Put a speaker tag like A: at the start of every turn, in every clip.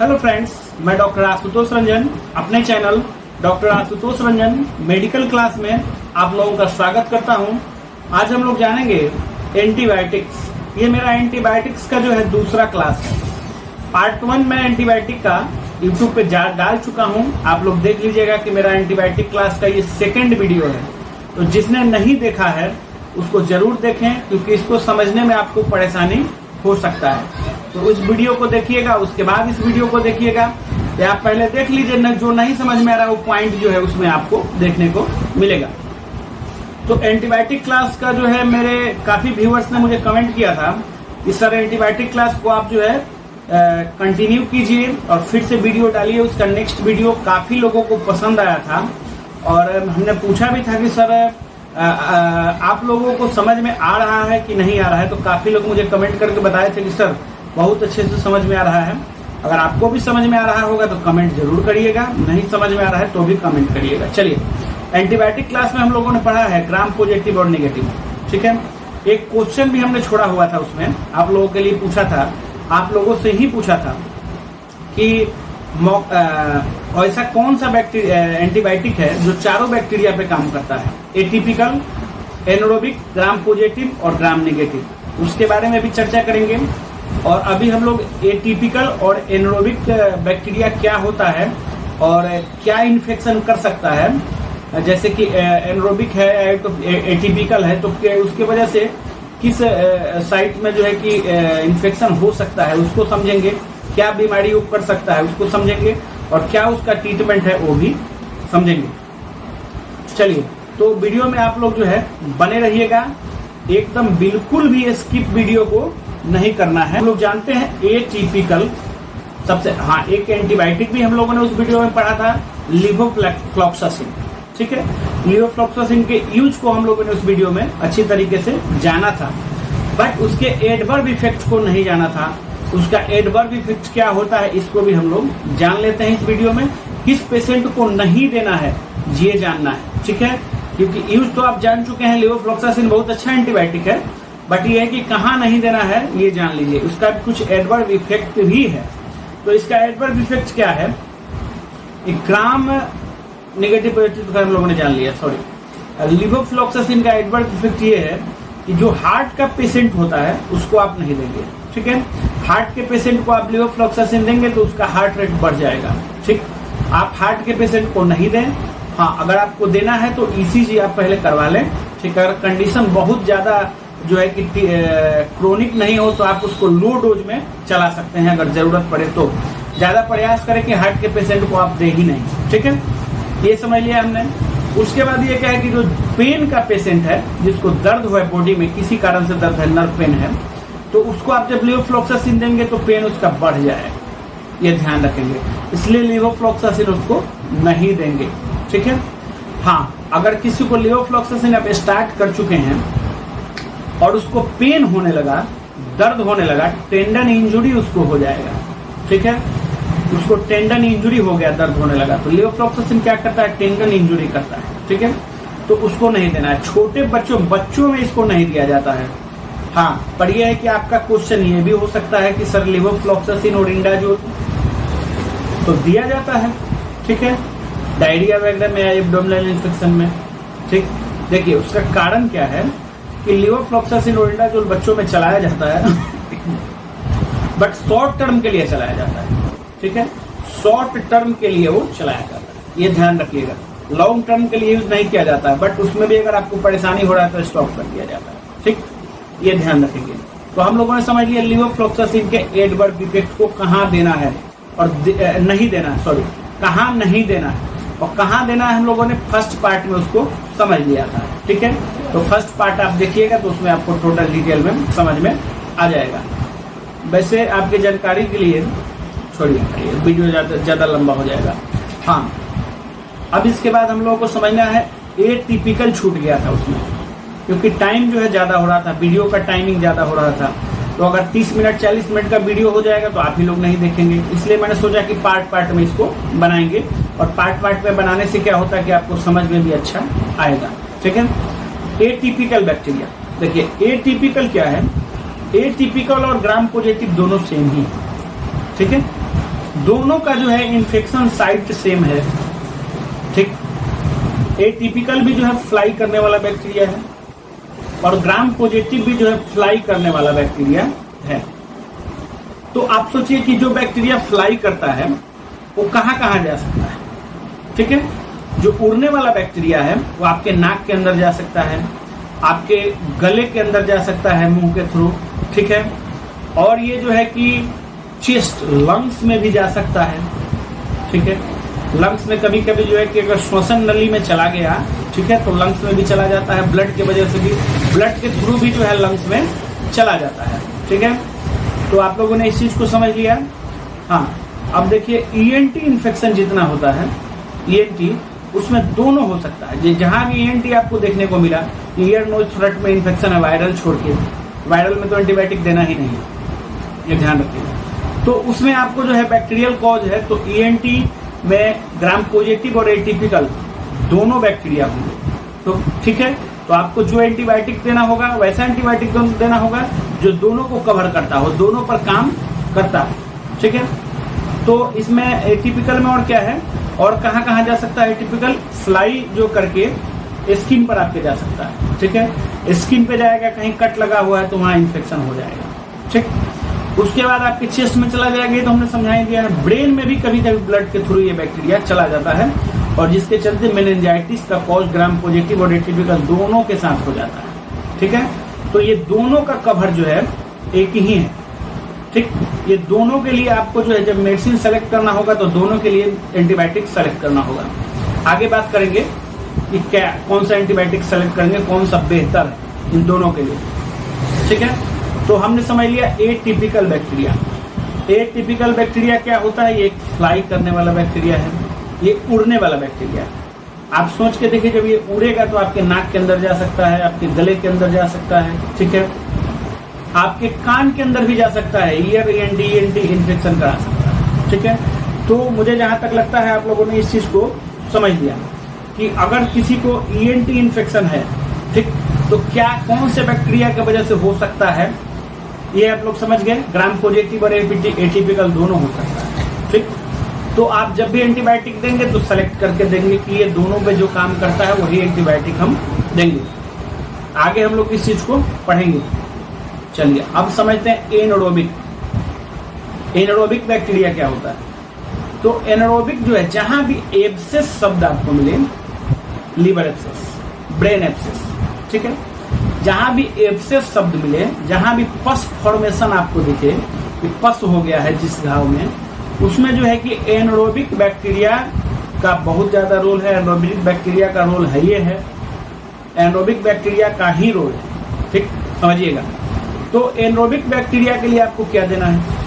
A: Hello friends, मैं doctor Ashutosh Ranjan अपने channel doctor Ashutosh Ranjan medical class में आप लोगों का स्वागत करता हूं। आज हम लोग जानेंगे एंटीबायोटिक्स। ये मेरा एंटीबायोटिक्स का जो है दूसरा क्लास है। पार्ट 1 में एंटीबायोटिक का यूट्यूब पे डाल चुका हूं, आप लोग देख लीजिएगा कि मेरा एंटीबायोटिक क्लास का ये सेकेंड वीडियो है। तो जिसने नहीं देखा है उसको जरूर देखें, क्योंकि इसको समझने में आपको परेशानी हो सकता है। तो उस वीडियो को देखिएगा, उसके बाद इस वीडियो को देखिएगा। तो आप पहले देख लीजिए, जो नहीं समझ में आ रहा है वो पॉइंट जो है उसमें आपको देखने को मिलेगा। तो एंटीबायोटिक क्लास का जो है, मेरे काफी व्यूअर्स ने मुझे कमेंट किया था कि सर एंटीबायोटिक क्लास को आप जो है कंटिन्यू कीजिए और फिर से वीडियो डालिए। उसका नेक्स्ट वीडियो काफी लोगों को पसंद आया था और हमने पूछा भी था कि सर आप लोगों को समझ में आ रहा है कि नहीं आ रहा है। तो काफी लोग मुझे कमेंट करके बताए थे कि सर बहुत अच्छे से समझ में आ रहा है। अगर आपको भी समझ में आ रहा होगा तो कमेंट जरूर करिएगा, नहीं समझ में आ रहा है तो भी कमेंट करिएगा। चलिए, एंटीबायोटिक क्लास में हम लोगों ने पढ़ा है ग्राम पॉजिटिव और नेगेटिव, ठीक है। एक क्वेश्चन भी हमने छोड़ा हुआ था, उसमें आप लोगों के लिए पूछा था, आप लोगों से ही पूछा था कि ऐसा कौन सा एंटीबायोटिक है जो चारों बैक्टीरिया पे काम करता है, एटिपिकल, एनरोबिक, ग्राम पॉजिटिव और ग्राम नेगेटिव। उसके बारे में भी चर्चा करेंगे। और अभी हम लोग एटिपिकल और एनरोबिक बैक्टीरिया क्या होता है और क्या इन्फेक्शन कर सकता है। जैसे कि एनरोबिक है तो एटिपिकल है, तो उसके वजह से किस साइट में जो है कि इन्फेक्शन हो सकता है उसको समझेंगे, क्या बीमारी वो कर सकता है उसको समझेंगे और क्या उसका ट्रीटमेंट है वो भी समझेंगे। चलिए, तो वीडियो में आप लोग जो है बने रहिएगा, एकदम बिल्कुल भी स्किप वीडियो को नहीं करना है। हम लोग जानते हैं एटिपिकल सबसे, एक एंटीबायोटिक भी हम लोगों ने उस वीडियो में पढ़ा था, लिवोफ्लॉक्सासिन, ठीक है। लिवोफ्लॉक्सासिन के यूज को हम लोगों ने उस वीडियो में अच्छी तरीके से जाना था, बट उसके एडवर्ब इफेक्ट को नहीं जाना था। उसका एडवर्ब इफेक्ट क्या होता है इसको भी हम लोग जान लेते हैं इस वीडियो में। किस पेशेंट को नहीं देना है ये जानना है, ठीक है। क्योंकि यूज तो आप जान चुके हैं, लिवोफ्लॉक्सासिन बहुत अच्छा एंटीबायोटिक है, बट ये है कि कहाँ नहीं देना है ये जान लीजिए। उसका कुछ एडवर्ब इफेक्ट भी है। तो इसका एडवर्ब इफेक्ट क्या है, एक ग्राम नेगेटिव पॉजिटिव का हम लोगों ने जान लिया। सॉरी, लिवोफ्लॉक्सासिन का एडवर्ब इफेक्ट ये है कि जो हार्ट का पेशेंट होता है उसको आप नहीं देंगे, ठीक है। हार्ट के पेशेंट को आप लिवोफ्लॉक्सासिन देंगे तो उसका हार्ट रेट बढ़ जाएगा, ठीक। आप हार्ट के पेशेंट को नहीं दें। हाँ, अगर आपको देना है तो ईसीजी आप पहले करवा लें, ठीक है। अगर कंडीशन बहुत ज्यादा जो है कि क्रोनिक नहीं हो तो आप उसको लो डोज में चला सकते हैं अगर जरूरत पड़े तो। ज्यादा प्रयास करें कि हार्ट के पेशेंट को आप दे ही नहीं, ठीक है। ये समझ लिया हमने। उसके बाद ये क्या है कि जो पेन का पेशेंट है, जिसको दर्द हुआ है बॉडी में, किसी कारण से दर्द है, नर्व पेन है, तो उसको आप जब लिवोफ्लॉक्सासिन देंगे तो पेन उसका बढ़ जाए, ये ध्यान रखेंगे। इसलिए लिवोफ्लॉक्सासिन उसको नहीं देंगे, ठीक है। हाँ, अगर किसी को लिवोफ्लॉक्सासिन आप स्टार्ट कर चुके हैं और उसको पेन होने लगा, दर्द होने लगा, टेंडन इंजुरी उसको हो जाएगा, ठीक है। उसको टेंडन इंजुरी हो गया, दर्द होने लगा, तो लिवोफ्लॉक्सासिन क्या करता है, टेंडन इंजुरी करता है, ठीक है। तो उसको नहीं देना है। छोटे बच्चों में इसको नहीं दिया जाता है। हाँ, पर यह है कि आपका क्वेश्चन ये भी हो सकता है कि सर लिवोफ्लॉक्सासिन और इंडाजोल तो दिया जाता है, ठीक है, डायरिया वगैरह में, एब्डोमिनल इन्फेक्शन में, ठीक। देखिए, उसका कारण क्या है कि लिवोफ्लॉक्सासिन और इंडाजोल बच्चों में चलाया जाता है बट शॉर्ट टर्म के लिए चलाया जाता है, ठीक है। शॉर्ट टर्म के लिए वो चलाया जाता है, ये ध्यान रखिएगा। लॉन्ग टर्म के लिए यूज नहीं किया जाता है, बट उसमें भी अगर आपको परेशानी हो रहा है तो स्टॉप कर दिया जाता है, ठीक। ये ध्यान रखेंगे। तो हम लोगों ने समझ लिया लिवोफ्लॉक्सासिन के एडवर्ब इफेक्ट को कहाँ देना है और नहीं देना, सॉरी, कहाँ नहीं देना है और कहाँ देना है, हम लोगों ने फर्स्ट पार्ट में उसको समझ लिया था, ठीक है। तो फर्स्ट पार्ट आप देखिएगा तो उसमें आपको टोटल डिटेल में समझ में आ जाएगा। वैसे आपकी जानकारी के लिए छोड़िए, वीडियो ज्यादा लंबा हो जाएगा। हाँ, अब इसके बाद हम लोगों को समझना है, एटिपिकल छूट गया था उसमें, क्योंकि टाइम जो है ज्यादा हो रहा था, वीडियो का टाइमिंग ज्यादा हो रहा था। तो अगर 30 मिनट 40 मिनट का वीडियो हो जाएगा तो आप ही लोग नहीं देखेंगे। इसलिए मैंने सोचा कि पार्ट में इसको बनाएंगे, और पार्ट में बनाने से क्या होता है कि आपको समझ में भी अच्छा आएगा, ठीक है। एटिपिकल बैक्टीरिया, देखिए एटिपिकल क्या है, एटिपिकल और ग्राम पॉजिटिव दोनों सेम ही, ठीक है। दोनों का जो है इन्फेक्शन साइट सेम है, ठीक। एटिपिकल भी जो है फ्लाई करने वाला बैक्टीरिया है और ग्राम पॉजिटिव भी जो है फ्लाई करने वाला बैक्टीरिया है। तो आप सोचिए कि जो बैक्टीरिया फ्लाई करता है वो कहाँ कहाँ जा सकता है, ठीक है। जो उड़ने वाला बैक्टीरिया है वो आपके नाक के अंदर जा सकता है, आपके गले के अंदर जा सकता है मुंह के थ्रू, ठीक है। और ये जो है कि चेस्ट लंग्स में भी जा सकता है, ठीक है। लंग्स में कभी कभी जो है कि अगर श्वसन नली में चला गया, ठीक है, तो लंग्स में भी चला जाता है, ब्लड की वजह से भी, ब्लड के थ्रू भी जो है लंग्स में चला जाता है, ठीक है। तो आप लोगों ने इस चीज को समझ लिया। हाँ, अब देखिए ईएनटी इन्फेक्शन जितना होता है, ईएनटी उसमें दोनों हो सकता है। जहां भी ईएनटी आपको देखने को मिला, ईयर नोज थ्रोट में इन्फेक्शन है वायरल छोड़ के, वायरल में तो एंटीबायोटिक देना ही नहीं है, ये ध्यान रखिएगा। तो उसमें आपको जो है बैक्टीरियल कॉज है, तो ईएनटी में ग्राम पॉजिटिव और एटिपिकल दोनों बैक्टीरिया होंगे, तो ठीक है। तो आपको जो एंटीबायोटिक देना होगा वैसा एंटीबायोटिक देना होगा जो दोनों को कवर करता हो, दोनों पर काम करता है, ठीक है। तो इसमें एटिपिकल में और क्या है और कहाँ कहाँ जा सकता है एटिपिकल, फ्लाई जो करके स्किन पर आपके जा सकता है, ठीक है। स्किन पे जाएगा, कहीं कट लगा हुआ है तो वहां इन्फेक्शन हो जाएगा, ठीक। उसके बाद आपके चेस्ट में चला जाएगा, ये तो हमने समझा दिया है। ब्रेन में भी कभी कभी ब्लड के थ्रू ये बैक्टीरिया चला जाता है और जिसके चलते मेनिंजाइटिस का कॉज ग्राम पॉजिटिव और एटिपिकल दोनों के साथ हो जाता है, ठीक है। तो ये दोनों का कवर जो है एक ही है, ठीक। ये दोनों के लिए आपको जो है जब मेडिसिन सेलेक्ट करना होगा तो दोनों के लिए एंटीबायोटिक सेलेक्ट करना होगा। आगे बात करेंगे कि क्या कौन सा एंटीबायोटिक सेलेक्ट करेंगे, कौन सा बेहतर है इन दोनों के लिए, ठीक है। तो हमने समझ लिया एटिपिकल बैक्टीरिया। एटिपिकल बैक्टीरिया क्या होता है, ये एक फ्लाई करने वाला बैक्टीरिया है, ये उड़ने वाला बैक्टीरिया। आप सोच के देखिए, जब ये उड़ेगा तो आपके नाक के अंदर जा सकता है, आपके गले के अंदर जा सकता है, ठीक है। आपके कान के अंदर भी जा सकता है, ईयर ईएनटी इन्फेक्शन करा सकता है, ठीक है। तो मुझे जहां तक लगता है आप लोगों ने इस चीज को समझ लिया कि अगर किसी को ईएनटी इन्फेक्शन है, ठीक, तो क्या कौन से बैक्टीरिया की वजह से हो सकता है, ये आप लोग समझ गए। ग्राम पॉजिटिव और एटिपिकल दोनों हो सकता है, ठीक। तो आप जब भी एंटीबायोटिक देंगे तो सेलेक्ट करके देंगे कि ये दोनों पे जो काम करता है वही एंटीबायोटिक हम देंगे। आगे हम लोग इस चीज को पढ़ेंगे। चलिए अब समझते हैं एनारोबिक। एनारोबिक बैक्टीरिया क्या होता है। तो एनारोबिक जो है, जहां भी एब्सेस शब्द आपको मिले, लीवर एब्सेस, ब्रेन एब्सेस, ठीक है, जहां भी एब्सेस शब्द मिले, जहां भी पस फॉर्मेशन आपको दिखे कि पस हो गया है जिस घाव में, उसमें जो है कि एनारोबिक बैक्टीरिया का बहुत ज्यादा रोल है। एनारोबिक बैक्टीरिया का रोल है ये है, एनारोबिक बैक्टीरिया का ही रोल है, ठीक, समझिएगा। तो एनारोबिक बैक्टीरिया के लिए आपको क्या देना है,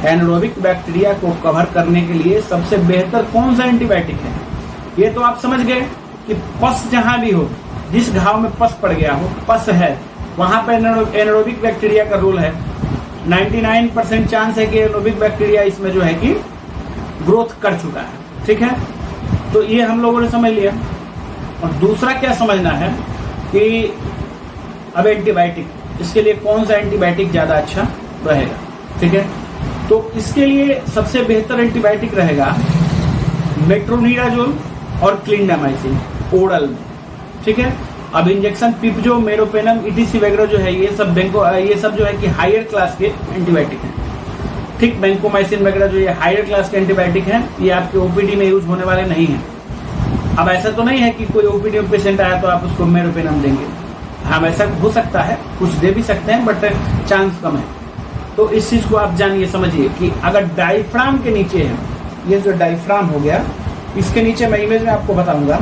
A: एनारोबिक बैक्टीरिया को कवर करने के लिए सबसे बेहतर कौन सा एंटीबायोटिक है, ये तो आप समझ गए कि पस जहां भी हो, जिस घाव में पस पड़ गया हो, पस है, वहां पर एनारोबिक बैक्टीरिया का रोल है। 99% चांस है कि एनारोबिक बैक्टीरिया इसमें जो है कि ग्रोथ कर चुका है, ठीक है। तो ये हम लोगों ने समझ लिया। और दूसरा क्या समझना है कि अब एंटीबायोटिक, इसके लिए कौन सा एंटीबायोटिक ज्यादा अच्छा रहेगा, ठीक है। तो इसके लिए सबसे बेहतर एंटीबायोटिक रहेगा मेट्रोनिडाजोल और क्लिंडामाइसिन ओरल में, ठीक है। अब इंजेक्शन पिपजो, मेरोपेनम, ईटीसी वगैरह जो है, ये सब जो है कि हायर क्लास के एंटीबायोटिक हैं, ठीक। बैंकोमाइसिन वगैरह जो ये हायर क्लास के एंटीबायोटिक हैं, ये आपके ओपीडी में यूज होने वाले नहीं हैं। अब ऐसा तो नहीं है कि कोई ओपीडी में पेशेंट आया तो आप उसको मेरोपेनम देंगे, हाँ वैसा हो सकता है, कुछ दे भी सकते हैं, बट चांस कम है। तो इस चीज को आप जानिए, समझिए कि अगर डायफ्राम के नीचे है, ये जो डायफ्राम हो गया, इसके नीचे मैं इमेज में आपको बताऊंगा,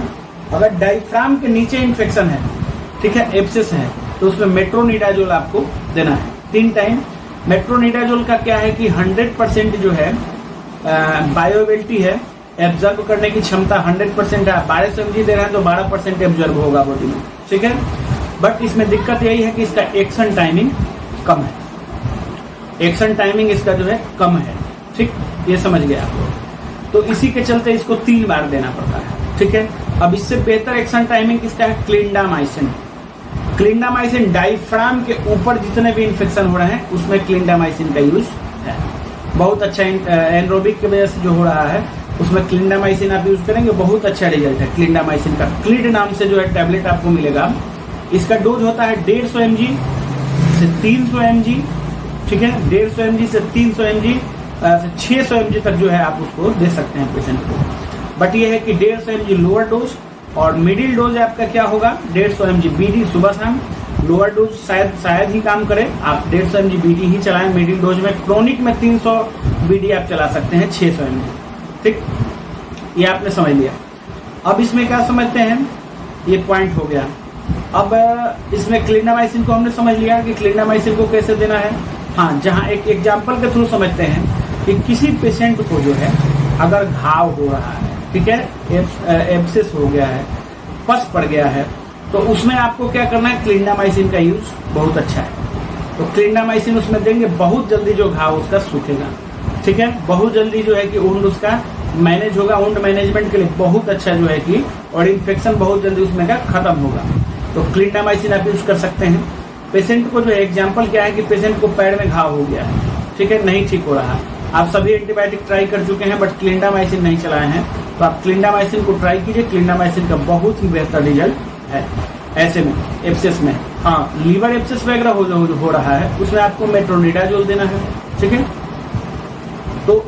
A: अगर डायफ्राम के नीचे इन्फेक्शन है, ठीक है, एब्सेस है, तो उसमें मेट्रोनिडाजोल आपको देना है 3 टाइम। मेट्रोनिडाजोल का क्या है कि 100% जो है बायोवेलिटी है, एब्जॉर्ब करने की क्षमता 100% है। 1200 mg दे रहे हैं तो 12% एब्जॉर्ब होगा बॉडी में, ठीक है। बट इसमें दिक्कत यही है कि इसका एक्शन टाइमिंग कम है, एक्शन टाइमिंग इसका जो है कम है, ठीक, ये समझ गए आप लोग। तो इसी के चलते इसको 3 बार देना पड़ता है, ठीक है। अब इससे बेहतर एक्शन टाइमिंग किसका है, क्लिंडामाइसिन। क्लिंडामाइसिन डायफ्राम के ऊपर जितने भी इन्फेक्शन हो रहे हैं उसमें क्लिंडामाइसिन का यूज है। बहुत अच्छा एनरोबिक की वजह से जो हो रहा है उसमें क्लिंडामाइसिन आप यूज करेंगे, बहुत अच्छा रिजल्ट है क्लिंडामाइसिन का। क्लिड नाम से जो है टैबलेट आपको मिलेगा। इसका डोज होता है 150 mg से 300 mg, ठीक है, 150 mg से 300 mg से 600 mg तक जो है आप उसको दे सकते हैं पेशेंट को। बट ये है कि 150 mg लोअर डोज और मिडिल डोज आपका क्या होगा 150 mg BD सुबह शाम। लोअर डोज शायद ही काम करे, आप 150 mg BD ही चलाएं मिडिल डोज में। क्रोनिक में 300 BD आप चला सकते हैं 600 mg, ठीक, ये आपने समझ लिया। अब इसमें क्या समझते हैं, ये पॉइंट हो गया। अब इसमें क्लिंडामाइसिन को हमने समझ लिया कि क्लिंडामाइसिन को कैसे देना है। हाँ, जहाँ एक एग्जाम्पल के थ्रू समझते हैं कि किसी पेशेंट को जो है अगर घाव हो रहा है, ठीक है, एब्सेस हो गया है, पस पड़ गया है, तो उसमें आपको क्या करना है, क्लिंडामाइसिन का यूज बहुत अच्छा है। तो क्लिंडामाइसिन उसमें देंगे, बहुत जल्दी जो घाव उसका सूखेगा, ठीक है, बहुत जल्दी जो है कि वुंड उसका मैनेज होगा। वुंड मैनेजमेंट के लिए बहुत अच्छा जो है कि, और इन्फेक्शन बहुत जल्दी उसमें का खत्म होगा। तो क्लिंडामाइसिन आप यूज कर सकते हैं। पेशेंट को जो है एग्जाम्पल क्या है कि पेशेंट को पैर में घाव हो गया है, ठीक है, नहीं ठीक हो रहा है, आप सभी एंटीबायोटिक ट्राई कर चुके हैं बट क्लिंडामाइसिन नहीं चलाए हैं, तो आप क्लिंडामाइसिन को ट्राई कीजिए। क्लिंडामाइसिन का बहुत ही बेहतर रिजल्ट है ऐसे में, एब्सेस में। हाँ, लीवर एब्सेस वगैरह हो रहा है उसमें आपको मेट्रोनिडाजोल देना है, ठीक है। तो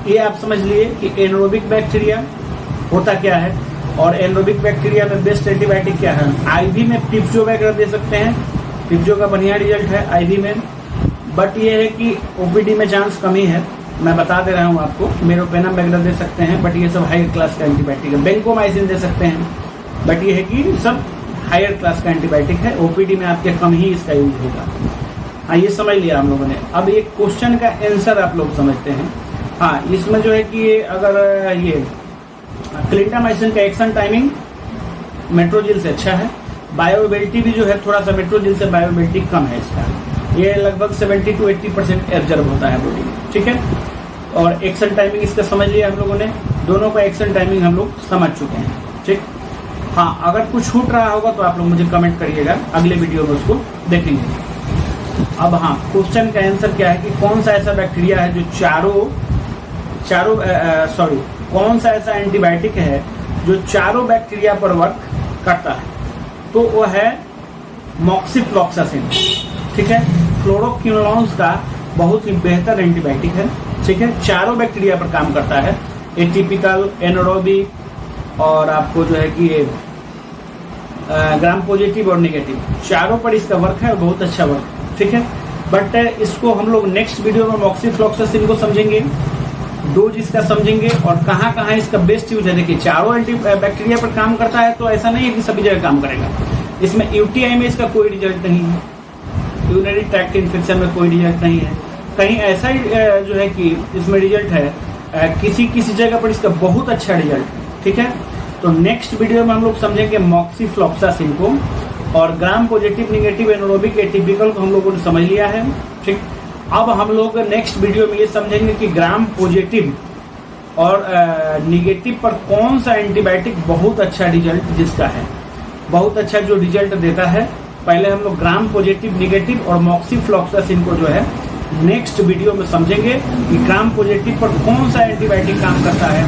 A: ये आप समझ लिए कि एनरोबिक बैक्टीरिया होता क्या है, और एनरोबिक बैक्टीरिया में बेस्ट एंटीबायोटिक क्या है। आईवी में पिप्जो वगैरह दे सकते हैं, पिप्जो का बढ़िया रिजल्ट है आईवी में। बट ये है कि ओपीडी में चांस कमी है, मैं बता दे रहा हूँ आपको। मेरोपेनम वगैरह दे सकते हैं बट ये सब हायर क्लास का एंटीबायोटिक है। बेंकोमाइसिन दे सकते हैं बट ये है कि सब हायर क्लास का एंटीबायोटिक है, ओपीडी में आपके कम ही इसका यूज होगा। हाँ, ये समझ लिया हम लोगों ने। अब एक क्वेश्चन का आंसर आप लोग समझते हैं। हाँ, इसमें जो है कि अगर ये क्लिंडामाइसिन का एक्शन टाइमिंग मेट्रोजिल से अच्छा है, बायोअवेलेबिलिटी भी जो है थोड़ा सा मेट्रोजिल से बायोअवेलेबिलिटी कम है इसका, ये लगभग 70 to 80% एब्जर्व होता है बॉडी में, ठीक है। और एक्शन टाइमिंग इसका समझ लिया हम लोगों ने, दोनों का एक्शन टाइमिंग हम लोग समझ चुके हैं, ठीक। हाँ, अगर कुछ छूट रहा होगा तो आप लोग मुझे कमेंट करिएगा, अगले वीडियो में उसको देखेंगे। अब हाँ, क्वेश्चन का आंसर क्या है कि कौन सा ऐसा बैक्टीरिया है जो कौन सा ऐसा एंटीबायोटिक है जो चारों बैक्टीरिया पर वर्क करता है, तो वो है मॉक्सिफ्लॉक्सासिन, ठीक है। फ्लोरोक्विनोलोन्स का बहुत ही बेहतर एंटीबायोटिक है, ठीक है, चारों बैक्टीरिया पर काम करता है, एटिपिकल, एनरोबिक और आपको जो है कि ग्राम पॉजिटिव और नेगेटिव, चारों पर इसका वर्क है और बहुत अच्छा वर्क, ठीक है। बट इसको हम लोग नेक्स्ट वीडियो में मॉक्सिफ्लॉक्सासिन को समझेंगे, डोज इसका समझेंगे और कहाँ कहाँ इसका बेस्ट यूज है। देखिए, चारों एंटी बैक्टीरिया पर काम करता है तो ऐसा नहीं है कि सभी जगह काम करेगा। इसमें यूटीआई में इसका कोई रिजल्ट नहीं है, यूरिनरी ट्रैक्ट इन्फेक्शन में कोई रिजल्ट नहीं है, कहीं ऐसा ही जो है कि इसमें रिजल्ट है, किसी जगह पर इसका बहुत अच्छा रिजल्ट है, ठीक है। तो नेक्स्ट वीडियो में हम लोग समझेंगे मॉक्सिफ्लॉक्सासिन को, और gram positive, negative, anaerobic, atypical को हम लोगों ने समझ लिया है, ठीक। अब हम लोग नेक्स्ट वीडियो में ये समझेंगे कि ग्राम पॉजिटिव और नेगेटिव पर कौन सा एंटीबायोटिक बहुत अच्छा रिजल्ट जिसका है, बहुत अच्छा जो रिजल्ट देता है। पहले हम लोग ग्राम पॉजिटिव, नेगेटिव और मॉक्सिफ्लॉक्सासिन को जो है नेक्स्ट वीडियो में समझेंगे कि ग्राम पॉजिटिव पर कौन सा एंटीबायोटिक काम करता है,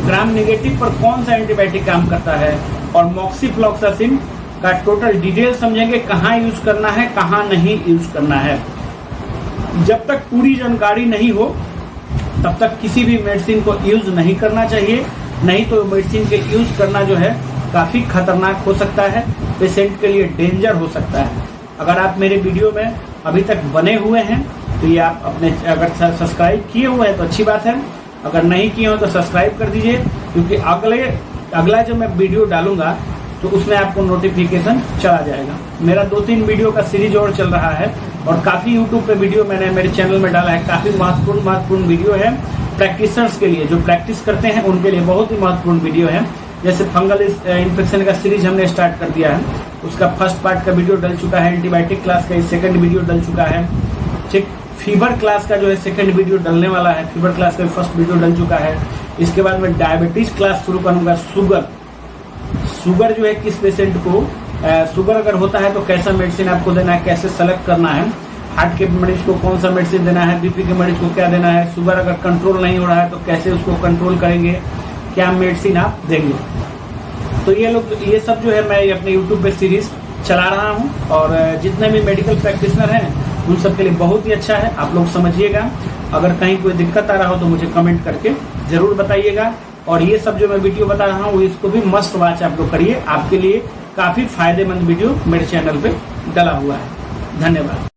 A: ग्राम नेगेटिव पर कौन सा एंटीबायोटिक काम करता है, और मॉक्सिफ्लॉक्सासिन का टोटल डिटेल समझेंगे, कहाँ यूज करना है, कहाँ नहीं यूज करना है। जब तक पूरी जानकारी नहीं हो तब तक किसी भी मेडिसिन को यूज नहीं करना चाहिए, नहीं तो मेडिसिन के यूज करना जो है काफी खतरनाक हो सकता है, पेशेंट के लिए डेंजर हो सकता है। अगर आप मेरे वीडियो में अभी तक बने हुए हैं तो ये आप अपने, अगर सब्सक्राइब किए हुए हैं तो अच्छी बात है, अगर नहीं किए हो तो सब्सक्राइब कर दीजिए, क्योंकि अगला जो मैं वीडियो डालूंगा तो उसमें आपको नोटिफिकेशन चला जाएगा। मेरा 2-3 वीडियो का सीरीज और चल रहा है और काफ़ी यूट्यूब पे वीडियो मैंने मेरे चैनल में डाला है, काफ़ी महत्वपूर्ण वीडियो है प्रैक्टिशनर्स के लिए, जो प्रैक्टिस करते हैं उनके लिए बहुत ही महत्वपूर्ण वीडियो है। जैसे फंगल इन्फेक्शन का सीरीज हमने स्टार्ट कर दिया है, उसका फर्स्ट पार्ट का वीडियो डल चुका है, एंटीबायोटिक क्लास का सेकंड वीडियो डल चुका है, ठीक। फीवर क्लास का जो है सेकंड वीडियो डलने वाला है, फीवर क्लास का फर्स्ट वीडियो डल चुका है। इसके बाद मैं डायबिटीज क्लास शुरू करूंगा, शुगर जो है किस पेशेंट को शुगर अगर होता है तो कैसा मेडिसिन आपको देना है, कैसे सेलेक्ट करना है, हार्ट के मरीज को कौन सा मेडिसिन देना है, बीपी के मरीज को क्या देना है, शुगर अगर कंट्रोल नहीं हो रहा है तो कैसे उसको कंट्रोल करेंगे, क्या मेडिसिन आप देंगे। तो ये सब जो है मैं अपने यूट्यूब पे सीरीज चला रहा हूँ और जितने भी मेडिकल प्रैक्टिशनर हैं उन सब के लिए बहुत ही अच्छा है। आप लोग समझिएगा, अगर कहीं कोई दिक्कत आ रहा हो तो मुझे कमेंट करके जरूर बताइएगा। और ये सब जो मैं वीडियो बता रहा हूँ इसको भी मस्ट वॉच आप लोग करिए, आपके लिए काफी फायदेमंद वीडियो मेरे चैनल पे डला हुआ है। धन्यवाद।